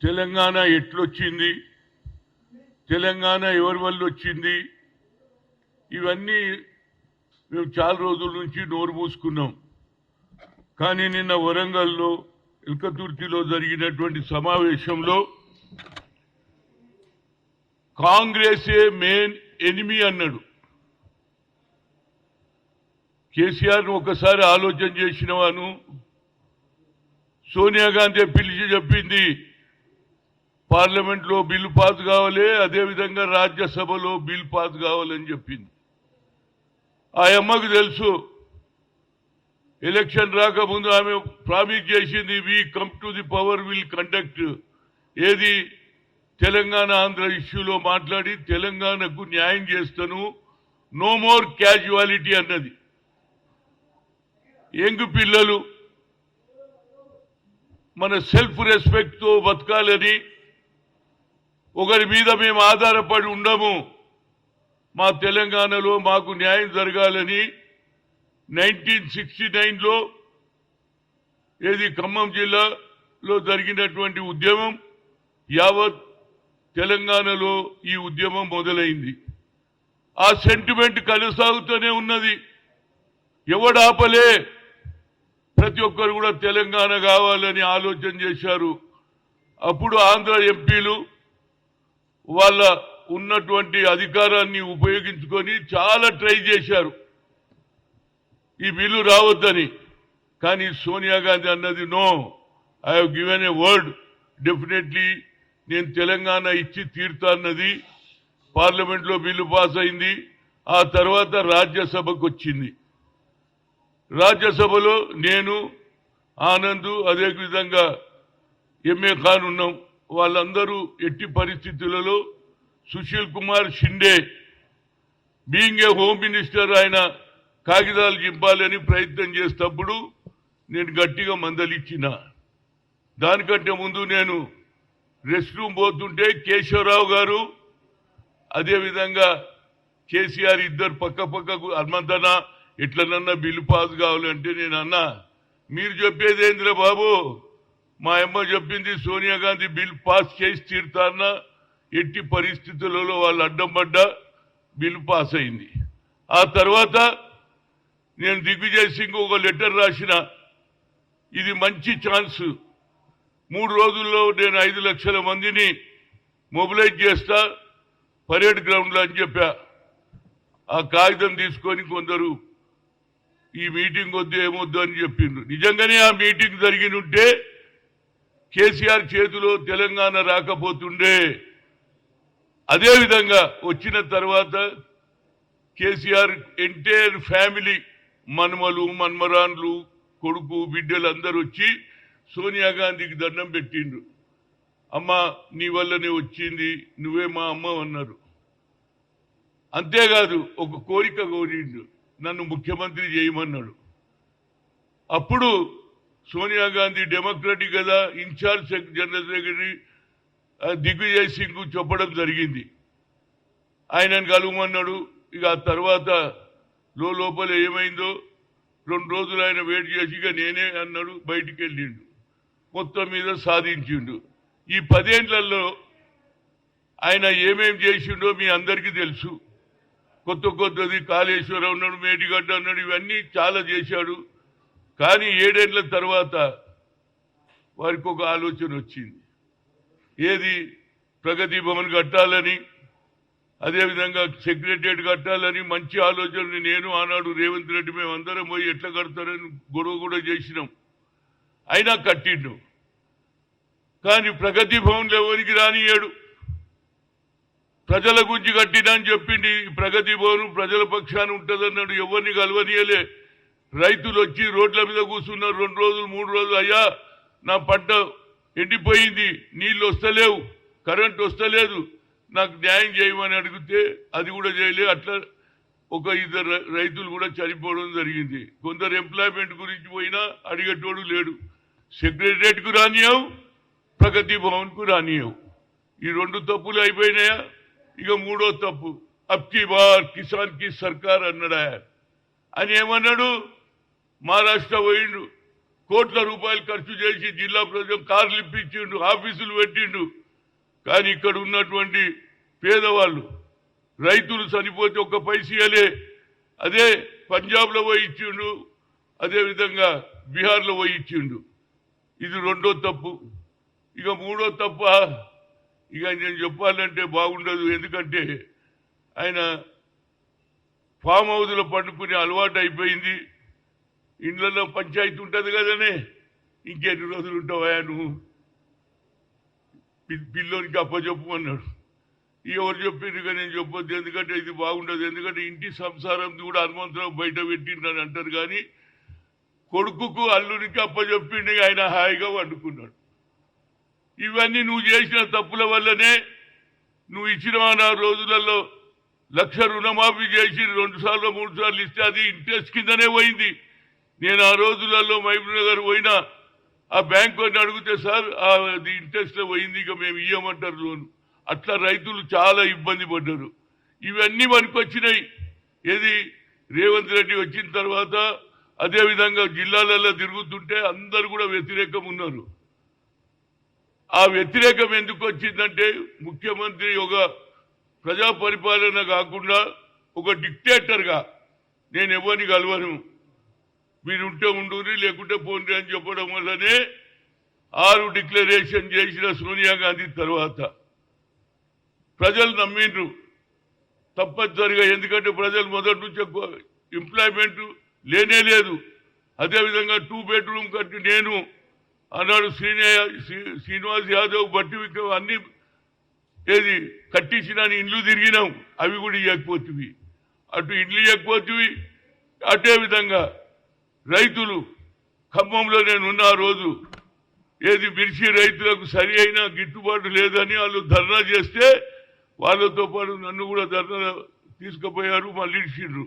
తెలంగాణ ఎట్లొచ్చింది, తెలంగాణ ఎవరి వల్ల వచ్చింది, ఇవన్నీ మేము చాలా రోజుల నుంచి నోరు మూసుకున్నాం. కానీ నిన్న వరంగల్లో ఎల్కతుర్తిలో జరిగినటువంటి సమావేశంలో కాంగ్రెసే మెయిన్ ఎనిమి అన్నాడు. కేసీఆర్ను ఒకసారి ఆలోచన చేసిన వాను సోనియా గాంధీ పిలిచి చెప్పింది పార్లమెంట్లో బిల్లు పాస్ కావాలి, అదేవిధంగా రాజ్యసభలో బిల్ పాస్ కావాలని చెప్పింది. ఆ అమ్మకు తెలుసు ఎలక్షన్ రాకముందు ఆమె ప్రామిస్ చేసింది, we come to the power will conduct, ఏది తెలంగాణ ఆంధ్ర ఇష్యూలో మాట్లాడి తెలంగాణకు న్యాయం చేస్తాను, నో మోర్ క్యాజువాలిటీ అన్నది. యంగ్ పిల్లలు మన సెల్ఫ్ రెస్పెక్ట్తో బతకాలని, ఒకరి మీద మేము ఆధారపడి ఉండము, మా తెలంగాణలో మాకు న్యాయం జరగాలని 1969లో ఏది ఖమ్మం జిల్లాలో జరిగినటువంటి ఉద్యమం, యావత్ తెలంగాణలో ఈ ఉద్యమం మొదలైంది. ఆ సెంటిమెంట్ కొనసాగుతూనే ఉన్నది, ఎవడు ఆపలే. ప్రతి ఒక్కరు కూడా తెలంగాణ కావాలని ఆలోచన చేశారు. అప్పుడు ఆంధ్ర ఎంపీలు వాళ్ళ ఉన్నటువంటి అధికారాన్ని ఉపయోగించుకొని చాలా ట్రై చేశారు ఈ బిల్లు రావద్దని. కానీ సోనియా గాంధీ అన్నది, no, I have given a word, definitely నేను తెలంగాణ ఇచ్చి తీరుతా అన్నది. పార్లమెంట్లో బిల్లు పాస్ అయింది. ఆ తర్వాత రాజ్యసభకు వచ్చింది. రాజ్యసభలో నేను, ఆనంద్, అదేవిధంగా ఎంఏ ఖాన్ ఉన్నాం. వాళ్ళందరూ ఎట్టి పరిస్థితులలో Sushil Kumar Shinde being a home minister ఆయన కాగితాలు చింపాలని ప్రయత్నం చేసేటప్పుడు నేను గట్టిగా మందలిచ్చిన. దానికంటే ముందు నేను రెస్ట్ రూమ్ పోతుంటే కేశవరావు గారు అదేవిధంగా కేసీఆర్ ఇద్దరు పక్క పక్కకు హనుమంతనా ఎట్లనన్నా బిల్లు పాస్ కావాలంటే నేను అన్నా, మీరు చెప్పేదేంద్ర బాబు, మా అమ్మ చెప్పింది సోనియా గాంధీ బిల్ పాస్ చేసి తీరుతారన్నా. ఎట్టి పరిస్థితులలో వాళ్ళు అడ్డం పడ్డా బిల్ పాస్ అయింది. ఆ తర్వాత నేను దిగ్విజయ్ సింగ్ ఒక లెటర్ రాసిన, ఇది మంచి ఛాన్స్, 3 రోజుల్లో నేను 5 లక్షల మందిని మొబిలైజ్ చేస్తా పరేడ్ గ్రౌండ్లో అని చెప్పా. ఆ కాగితం తీసుకొని కొందరు ఈ మీటింగ్ వద్దు ఏమొద్దు అని చెప్పిండ్రు. నిజంగానే ఆ మీటింగ్ జరిగినుంటే కేసీఆర్ చేతిలో తెలంగాణ రాకపోతుండే. అదేవిధంగా వచ్చిన తర్వాత కేసీఆర్ ఎంటైర్ ఫ్యామిలీ, మన్మలు, మన్మరాన్లు, కొడుకు, బిడ్డలు అందరూ వచ్చి సోనియా గాంధీకి దండం పెట్టిండ్రు. అమ్మ, నీ వల్లనే వచ్చింది, నువ్వే మా అమ్మ అన్నారు. అంతేకాదు ఒక కోరిక కోరిండు, నన్ను ముఖ్యమంత్రి చేయమన్నాడు. అప్పుడు సోనియా గాంధీ డెమోక్రటిక్ కదా, in-charge general secretary Digvijay Singh చెప్పడం జరిగింది, ఆయనను కలవమన్నాడు. ఇక ఆ తర్వాత లోపల ఏమైందో 2 రోజులు ఆయన వెయిట్ చేసి ఇక నేనే అన్నాడు, బయటికి వెళ్ళిండు. మొత్తం మీద సాధించిండు. ఈ 10 ఏళ్లలో ఆయన ఏమేం చేసిండో మీ అందరికీ తెలుసు. కొత్తది కాళేశ్వరం అన్నాడు, మేడిగడ్డ అన్నాడు, ఇవన్నీ చాలా చేశాడు. కానీ 7 ఏళ్ల తర్వాత వారికి ఒక ఆలోచన వచ్చింది, ఏది ప్రగతి భవన్ కట్టాలని, అదేవిధంగా సెక్రటరియట్ కట్టాలని. మంచి ఆలోచనని నేను ఆనాడు రేవంత్ రెడ్డి మేము అందరం పోయి ఎట్లా కడతారని గొడవ కూడా చేసినాం. అయినా కట్టిండు. కానీ ప్రగతి భవన్లో ఎవరికి రానియాడు. ప్రజల గురించి కట్టినా అని చెప్పింది. ప్రగతి భవన్ ప్రజల పక్షాన ఉంటుందన్నాడు, ఎవరిని కలవనీయలే. రైతులు వచ్చి రోడ్ల మీద కూర్చున్నారు 2 రోజులు 3 రోజులు, అయ్యా నా పంట ఎండిపోయింది, నీళ్లు వస్తలేవు, కరెంట్ వస్తలేదు, నాకు న్యాయం చేయమని అడిగితే అది కూడా చేయలే. అట్లా ఒక 2 రైతులు కూడా చనిపోవడం జరిగింది. కొందరు ఎంప్లాయ్మెంట్ గురించి పోయినా అడిగేటోడు లేడు. సెక్రటరియట్కు రానియావు, ప్రగతి భవన్కు రానియావు. ఈ 2 తప్పులు అయిపోయినాయా? ఇక 3వ తప్పు, అబ్కి బార్ కిసాన్ కి సర్కార్ అన్నాడా అని ఏమన్నాడు. మహారాష్ట్ర పోయిండు, కోట్ల రూపాయలు ఖర్చు చేసి జిల్లా ప్రజలు కార్లు ఇప్పించిండు, ఆఫీసులు పెట్టిండు. కానీ ఇక్కడ ఉన్నటువంటి పేదవాళ్ళు, రైతులు చనిపోతే ఒక్క పైసలే అదే పంజాబ్లో పోయి ఇచ్చిండు, అదేవిధంగా బీహార్లో పోయి ఇచ్చిండు. ఇది రెండో తప్పు. ఇక మూడో తప్ప ఇక నేను చెప్పాలంటే బాగుండదు. ఎందుకంటే ఆయన ఫామ్ హౌస్లో పండుకునే అలవాటు అయిపోయింది. ఇండ్లలో పంచాయతీ ఉంటుంది కదనే, ఇంకెన్ని రోజులు ఉంటావా నువ్వు, పిల్లోనికి అప్పచెప్పమన్నాడు. ఎవరు చెప్పిండ్రు నేను చెప్పొద్దు, ఎందుకంటే ఇది బాగుండదు. ఎందుకంటే ఇంటి సంసారం కూడా హనుమంతరావు బయట పెట్టిండని అంటారు, కానీ కొడుకుకు అల్లునికి అప్పచెప్పిండి, ఆయన హాయిగా వండుకున్నాడు. ఇవన్నీ నువ్వు చేసిన తప్పుల వల్లనే నువ్వు ఇచ్చిన 4 రోజులలో 1,00,000 రుణమాఫీ చేసి 2 సార్లు 3 సార్లు ఇస్తే అది ఇంట్రెస్ట్ కిందనే పోయింది. నేను ఆ రోజులలో మహబూబ్ నగర్ పోయినా ఆ బ్యాంక్ అని అడిగితే సార్ అది ఇంట్రెస్ట్ పోయింది, ఇక మేము ఇయ్యమంటారు లోన్. అట్లా రైతులు చాలా ఇబ్బంది పడ్డారు. ఇవన్నీ మనకు వచ్చినాయి. ఏది రేవంత్ రెడ్డి వచ్చిన తర్వాత అదేవిధంగా జిల్లాలలో తిరుగుతుంటే అందరు కూడా వ్యతిరేకం ఉన్నారు. ఆ వ్యతిరేకం ఎందుకు వచ్చిందంటే ముఖ్యమంత్రి ఒక ప్రజా పరిపాలన కాకుండా ఒక డిక్టేటర్గా నేను ఎవరిని కలవను, మీరుంటే ఉండుని లేకుంటే పోండి అని చెప్పడం వల్లనే 6 డిక్లరేషన్ చేసిన సోనియా గాంధీ తర్వాత ప్రజలు నమ్మిండ్రు తప్పనిసరిగా. ఎందుకంటే ప్రజలు మొదటి నుంచి ఎంప్లాయ్మెంట్ లేనే లేదు. అదేవిధంగా 2 బెడ్రూమ్ కట్టి నేను అన్నాడు శ్రీనివాస్ యాదవ్, బట్టి విక్రమ్ అన్ని ఏది కట్టించిన ఇండ్లు తిరిగినాం, అవి కూడా ఇవ్వకపోతుంది. అటు ఇండ్లు ఇవ్వకపోతుంది, అదే విధంగా రైతులు ఖమ్మంలో నేనున్న రోజు ఏది మిర్చి రైతులకు సరి అయిన గిట్టుబాటు లేదని వాళ్ళు ధర్నా చేస్తే వాళ్ళతో పాటు నన్ను కూడా ధర్నా తీసుకుపోయారు, మళ్ళీ ఇచ్చిండ్రు.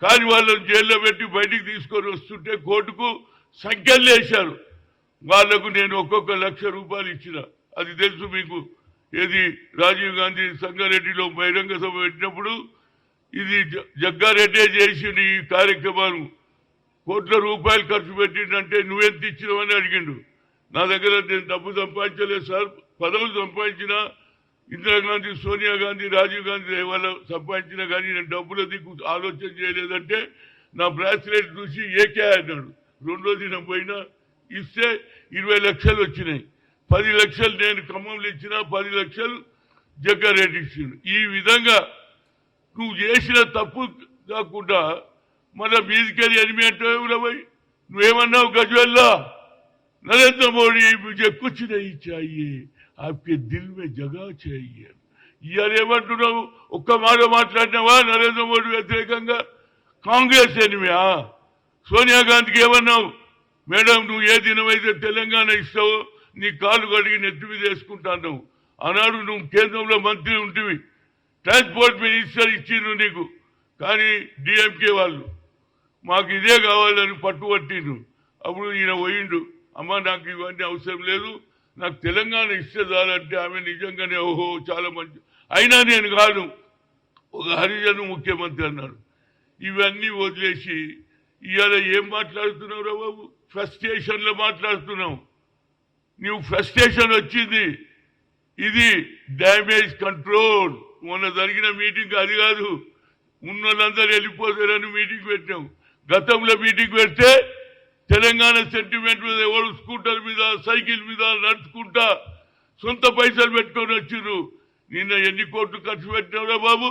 కానీ వాళ్ళని జైల్లో పెట్టి బయటికి తీసుకొని వస్తుంటే కోర్టుకు సంఖ్యలు వేశారు. వాళ్లకు నేను ఒక్కొక్క 1,00,000 రూపాయలు ఇచ్చిన, అది తెలుసు మీకు. ఏది రాజీవ్ గాంధీ సంగారెడ్డిలో బహిరంగ సభ పెట్టినప్పుడు ఇది జగ్గారెడ్డే చేసిండు ఈ కార్యక్రమాన్ని. కోట్ల రూపాయలు ఖర్చు పెట్టిండంటే నువ్వెంత ఇచ్చినావని అడిగిండు. నా దగ్గర నేను డబ్బు సంపాదించలేదు సార్, పదవులు సంపాదించినా ఇందిరాగాంధీ, సోనియా గాంధీ, రాజీవ్ గాంధీ వాళ్ళ సంపాదించినా కానీ నేను డబ్బుల దిక్కు ఆలోచన చేయలేదంటే నా బ్రాస్లెట్ చూసి ఏకే అన్నాడు. 2వ దినం పోయినా ఇస్తే 20 లక్షలు వచ్చినాయి. 10 లక్షలు నేను ఖమ్మంలో ఇచ్చినా, 10 లక్షలు జగ్గారెడ్డి ఇచ్చిండు. ఈ విధంగా నువ్వు చేసిన తప్పు కాకుండా మళ్ళీ మీదికెళ్ళి ఎనిమి అంటే నువ్వేమన్నావు గజ్వెల్లా, నరేంద్ర మోడీ मुझे कुछ नहीं चाहिए, आपके दिल में जगह चाहिए. ఇవాళ ఏమంటున్నావు? ఒక్క మాట మాట్లాడినావా నరేంద్ర మోడీ వ్యతిరేకంగా? కాంగ్రెస్ ఎనిమియా? సోనియా గాంధీకి ఏమన్నావు? మేడం నువ్వు ఏ దినమైతే తెలంగాణ ఇస్తావో నీ కాళ్ళు కడిగి నెత్తి మీద వేసుకుంటాను. ఆనాడు నువ్వు కేంద్రంలో మంత్రి ఉంటివి, ట్రాన్స్పోర్ట్ మినిస్టర్ ఇచ్చిండ్రు నీకు. కానీ డిఎంకే వాళ్ళు మాకు ఇదే కావాలని పట్టుబట్టిండ్రు. అప్పుడు ఈయన పోయిండు, అమ్మ నాకు ఇవన్నీ అవసరం లేదు, నాకు తెలంగాణ ఇస్తే చాలంటే ఆమె నిజంగానే ఓహో చాలా మంచి. అయినా నేను కాదు, ఒక హరిజను ముఖ్యమంత్రి అన్నాడు. ఇవన్నీ వదిలేసి ఇవాళ ఏం మాట్లాడుతున్నావు రా బాబు? ఫ్రస్ట్రేషన్లో మాట్లాడుతున్నావు. నువ్వు ఫ్రస్ట్రేషన్ వచ్చింది. ఇది డ్యామేజ్ కంట్రోల్. మొన్న జరిగిన మీటింగ్ అది కాదు, ఉన్నోళ్ళందరూ వెళ్ళిపోతారని మీటింగ్ పెట్టాం. గతంలో మీటింగ్ పెడితే తెలంగాణ సెంటిమెంట్ మీద ఎవరు స్కూటర్ మీద సైకిల్ మీద నడుచుకుంటా సొంత పైసలు పెట్టుకొని వచ్చిర్రు. నిన్న ఎన్ని కోట్లు ఖర్చు పెట్టినావురా బాబు?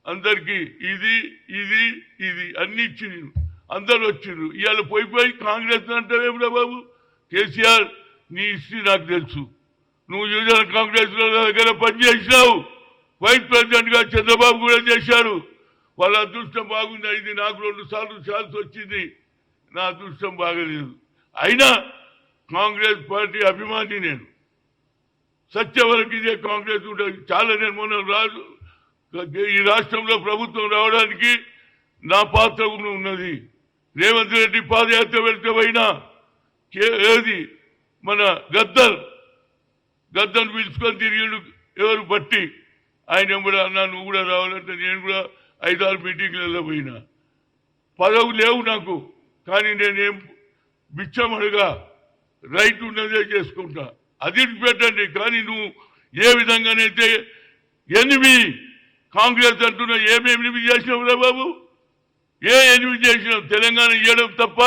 అందరికీ ఇది ఇది ఇది అన్ని ఇచ్చిండ్రు, అందరు వచ్చిండ్రు. ఇవాళ పోయి కాంగ్రెస్ అంటారేమిరా బాబు? కేసీఆర్ నీ హిస్టరీ నాకు తెలుసు. నువ్వు యువజన కాంగ్రెస్ లో దగ్గర పనిచేసినావు, వైస్ ప్రెసిడెంట్ గా చంద్రబాబు కూడా చేశారు. వాళ్ళ అదృష్టం బాగుంది. ఇది నాకు 2 సార్లు ఛాన్స్ వచ్చింది, నా అదృష్టం బాగలేదు. అయినా కాంగ్రెస్ పార్టీ అభిమాని నేను. సత్యవరకు ఇదే కాంగ్రెస్ ఉంటుంది. చాలా నేను మొన్న ఈ రాష్ట్రంలో ప్రభుత్వం రావడానికి నా పాత్ర ఉన్నది. రేవంత్ రెడ్డి పాదయాత్ర వెళ్తే పోయినా ఏది మన గద్దర్ పిలుచుకొని తిరిగిడు ఎవరు బట్టి. ఆయన కూడా అన్నా నువ్వు కూడా రావాలంటే నేను కూడా 5-6 మీటింగ్లలో పోయినా. పదవులు లేవు నాకు, కానీ నేనేం బిచ్చమడుగా రైట్ ఉన్నదే చేసుకుంటా, అది పెట్టండి. కానీ నువ్వు ఏ విధంగానైతే 8 కాంగ్రెస్ అంటున్నా ఏమేమి చేసినావురా బాబు? ఏ 8 చేసినావు? తెలంగాణ ఇవ్వడం తప్ప